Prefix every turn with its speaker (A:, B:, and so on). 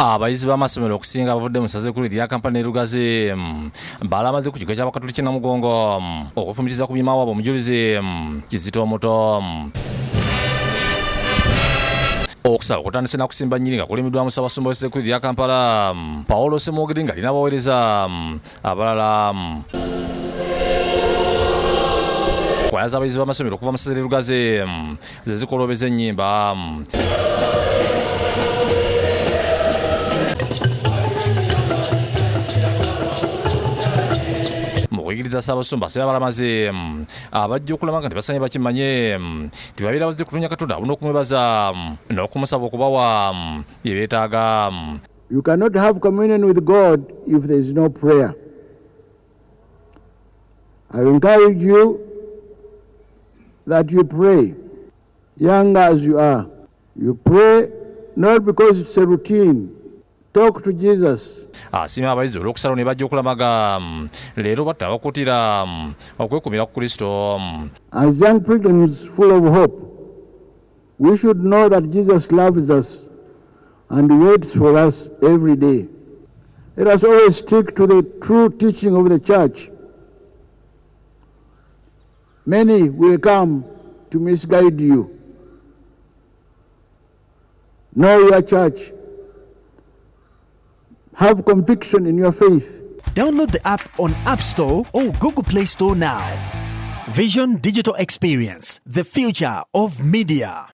A: Abayizi b'amasomero okusinga abavudde mu ssaza ekkulu erya Kampala ne Lugazi balamaze ku kigo ky'Abakatoliki Namugongo okufumitiza ku by'Imawaabwe Omujulizi Kizito Omuto okusaba kutandise na kusimba nnyiri nga kulimiddwa Musabasumba w'essekkulu erya Kampala Paulo Semwogeri nga alina abaweereza abalala. Kwaya z'abayizi b'amasomero okuva mu ssaza erya Lugazi ze zikolobeza ennyimba mukuyigiriza Ssaabasumba Abalamazi abajja okulama nga tebasanye bakimanye tibabeera bazze kutunya Katonda abuna okumwebaza n'okumusaba okubawa bye beetaaga.
B: You cannot have communion with God if there is no prayer. I encourage you that you pray, young as you are. You pray not because it's a routine. Talk to Jesus.
A: Asima abayizi olw'okusalawo ne bajja okulamaga leero batta bakutira okwekumira ku Kristo.
B: As young pilgrims full of hope, we should know that Jesus loves us and waits for us every day. Let us always stick to the true teaching of the church. Many will come to misguide you. Know your church. Have conviction in your faith.
C: Download the app on App Store or Google Play Store now. Vision Digital Experience, the future of media.